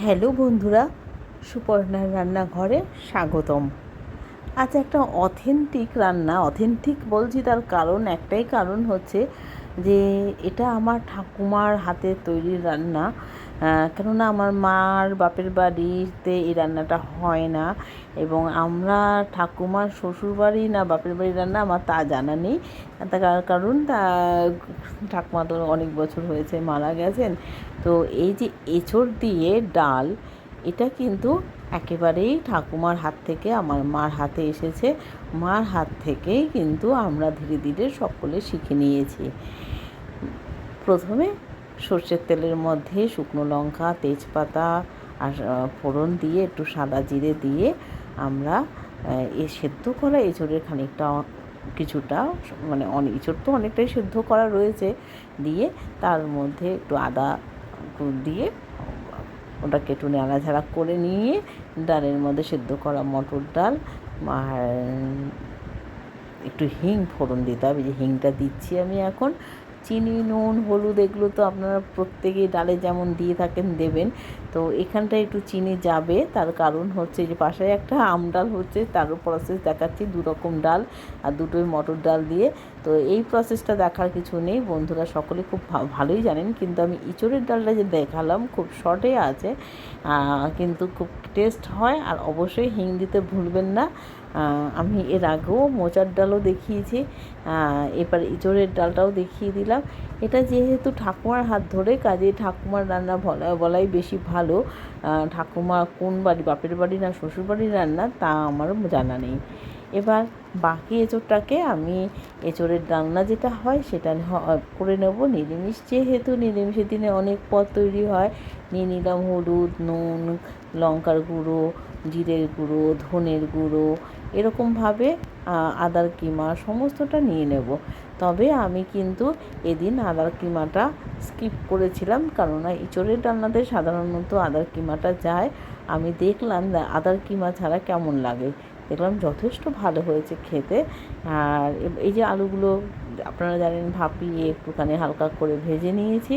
Hello বন্ধুরা, সুপর্ণার রান্নাঘরে স্বাগতম। আজ একটা অথেন্টিক রান্না। অথেন্টিক বলছি তার কারণ একটাই, কারণ হচ্ছে যে এটা আমার ঠাকুমার হাতের তৈরি রান্না। কেননা আমার মার বাপের বাড়িতে এই রান্নাটা হয় না, এবং আমরা ঠাকুমার শ্বশুরবাড়ি না বাপের বাড়ির রান্না আমার তা জানা নেই। তার কারণ ঠাকুমা তো অনেক বছর হয়েছে মারা গেছেন। তো এই যে এঁচোড় দিয়ে ডাল, এটা কিন্তু একেবারেই ঠাকুমার হাত থেকে আমার মার হাতে এসেছে। মার হাত থেকেই কিন্তু আমরা ধীরে ধীরে সকলে শিখে নিয়েছি। প্রথমে সর্ষের তেলের মধ্যে শুকনো লঙ্কা, তেজপাতা আর ফোড়ন দিয়ে একটু সাদা জিরে দিয়ে আমরা সেদ্ধ করা এঁচোড়ের খানিকটা কিছুটা, মানে এঁচোড় তো অনেকটাই সেদ্ধ করা রয়েছে, দিয়ে তার মধ্যে একটু আদা দিয়ে ওটাকে একটু নাড়াঝাড়া করে নিয়ে ডালের মধ্যে সেদ্ধ করা মটর ডাল আর একটু হিং ফোড়ন দিতে হবে। যে হিংটা দিচ্ছি আমি এখন, চিনি, নুন, হলুদ এগুলো তো আপনারা প্রত্যেকেই ডালে যেমন দিয়ে থাকেন দেবেন। তো এখানটায় একটু চিনি যাবে, তার কারণ হচ্ছে যে পাশে একটা আম ডাল হচ্ছে, তারও প্রসেস দেখাচ্ছি। দু রকম ডাল আর দুটোই মটর ডাল দিয়ে। তো এই প্রসেসটা দেখার কিছু নেই, বন্ধুরা সকলে খুব ভালোই জানেন, কিন্তু আমি ইঁচড়ের ডালটা যে দেখালাম খুব শর্টে আছে, কিন্তু খুব টেস্ট হয়। আর অবশ্যই হিং দিতে ভুলবেন না। আমি এর আগেও মোচার ডালও দেখিয়েছি, এবার ইঁচড়ের ডালটাও দেখিয়ে দিলাম। এটা যেহেতু ঠাকুমার হাত ধরে, কাজে ঠাকুমার রান্না বলাই বেশি ভালো। ঠাকুমা কোন বাড়ি, বাপের বাড়ি না শ্বশুর বাড়ির রান্না তা আমার জানা নেই। এবার বাকি এঁচোড়টাকে আমি এঁচোড়ের রান্না যেটা হয় সেটা করে নেব। নিরামিষ যেহেতু, নিরামিষের দিনে অনেক পদ তৈরি হয়। নিয়ে নিলাম হলুদ, নুন, লঙ্কার গুঁড়ো, জিরের গুঁড়ো, ধনের গুঁড়ো, এরকমভাবে আদার কিমা সমস্তটা নিয়ে নেব। তবে আমি কিন্তু এদিন আদার কিমাটা স্কিপ করেছিলাম, কেননা ইঁচড়ের রান্নাতে সাধারণত আদার কিমাটা যায়। আমি দেখলাম আদার কিমা ছাড়া কেমন লাগে, দেখলাম যথেষ্ট ভালো হয়েছে খেতে। আর এই যে আলুগুলো আপনারা জানেন ভাপিয়ে একটুখানি হালকা করে ভেজে নিয়েছি,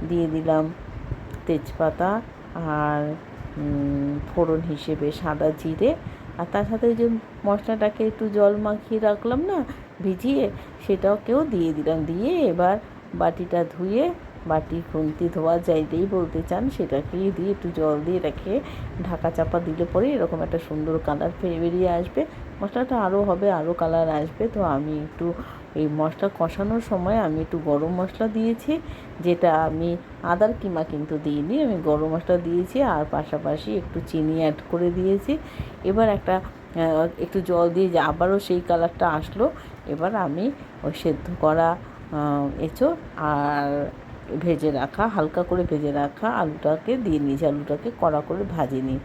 দিয়ে দিলাম তেজপাতা আর ফোড়ন হিসেবে সাদা জিরে, আর তার সাথে যে মশলাটাকে একটু জল মাখিয়ে রাখলাম না ভিজিয়ে, সেটাকেও দিয়ে দিলাম। দিয়ে এবার বাটিটা ধুয়ে, বাটি খুন্তি ধোয়া যাইতেই বলতে চান, সেটাকেই দিয়ে একটু জল দিয়ে রেখে ঢাকা চাপা দিলে পরে এরকম একটা সুন্দর কালার বেরিয়ে আসবে। মশলাটা আরও হবে, আরও কালার আসবে। তো আমি একটু এই মশলা কষানোর সময় আমি একটু গরম মশলা দিয়েছি, যেটা আমি আদার কিমা কিন্তু দিইনি, আমি গরম মশলা দিয়েছি, আর পাশাপাশি একটু চিনি অ্যাড করে দিয়েছি। এবার একটু জল দিয়ে যে আবারও সেই কালারটা আসলো। এবার আমি ওই সেদ্ধ করা এঁচোড় আর ভেজে রাখা, হালকা করে ভেজে রাখা আলুটাকে দিয়ে নিয়েছি, আলুটাকে কড়া করে ভাজিনি।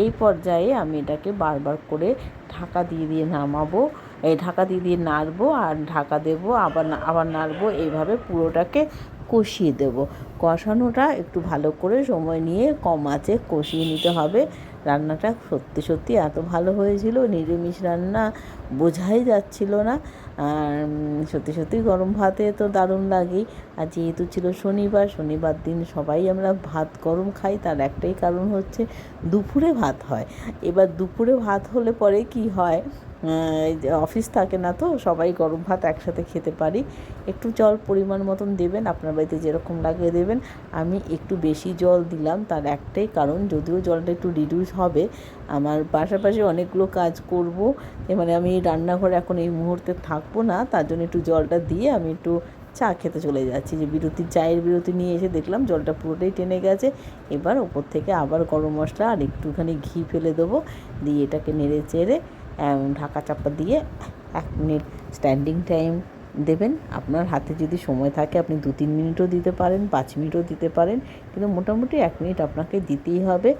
এই পর্যায়ে আমি এটাকে বারবার করে ঢাকা দিয়ে দিয়ে নামাবো, ঢাকা দিয়ে দিয়ে নাড়বো, আর ঢাকা দেবো, আবার নাড়বো, এইভাবে পুরোটাকে কষিয়ে দেবো। কষানোটা একটু ভালো করে সময় নিয়ে কম আঁচে কষিয়ে নিতে হবে। রান্নাটা সত্যি সত্যি এত ভালো হয়েছিল, নিরামিষ রান্না বোঝাই যাচ্ছিল না। আর সত্যি সত্যি গরম ভাতে তো দারুণ লাগেই। আর যেহেতু ছিল শনিবার দিন সবাই আমরা ভাত গরম খাই, তার একটাই কারণ হচ্ছে দুপুরে ভাত হয়। এবার দুপুরে ভাত হলে পরে কি হয়, অফিস থাকে না, তো সবাই গরম ভাত একসাথে খেতে পারি। একটু জল পরিমাণ মতন দেবেন, আপনার বাড়িতে যেরকম লাগে দেবেন। আমি একটু বেশি জল দিলাম, তার একটাই কারণ, যদিও জলটা একটু রিডিউস হবে, আমার পাশাপাশি অনেকগুলো কাজ করব, মানে আমি রান্নাঘরে এখন এই মুহূর্তে থাকবো না, তার জন্য একটু জলটা দিয়ে আমি একটু চা খেতে চলে যাচ্ছি। যে চায়ের বিরতি নিয়ে এসে দেখলাম জলটা পুরোটাই টেনে গেছে। এবার ওপর থেকে আবার গরম মশলা আর একটুখানি ঘি ফেলে দেবো, দিয়ে এটাকে নেড়ে চেড়ে ঢাকা চাপা দিয়ে 1 মিনিট স্ট্যান্ডিং টাইম দেবেন। আপনার হাতে যদি সময় থাকে আপনি 2-3 মিনিটও দিতে পারেন, 5 মিনিটও দিতে পারেন, কিন্তু মোটামুটি 1 মিনিট আপনাকে দিতেই হবে,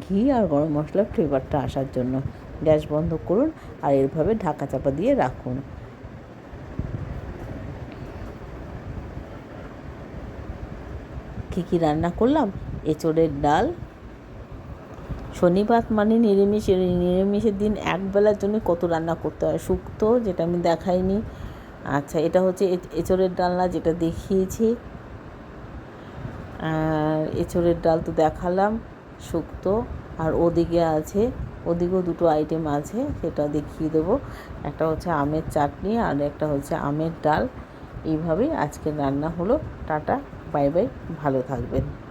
ঘি আর গরম মশলার ফ্লেভারটা আসার জন্য। গ্যাস বন্ধ করুন আর এভাবে ঢাকা চাপা দিয়ে রাখুন। কী কী রান্না করলাম? এঁচোড়ের ডাল। শনিবার মানে নিরামিষের দিন একবেলার জন্য কত রান্না করতে হয়। শুক্তো, যেটা আমি দেখাইনি। আচ্ছা, এটা হচ্ছে এঁচোড়ের ডালনা, যেটা দেখিয়েছি। আর এঁচোড়ের ডাল তো দেখালাম। শুক্তো, আর ওদিকে আছে, ওদিকেও দুটো আইটেম আছে, সেটা দেখিয়ে দেবো। একটা হচ্ছে আমের চাটনি আর একটা হচ্ছে আমের ডাল। এইভাবেই আজকের রান্না হলো। টাটা, বাই বাই, ভালো থাকবেন।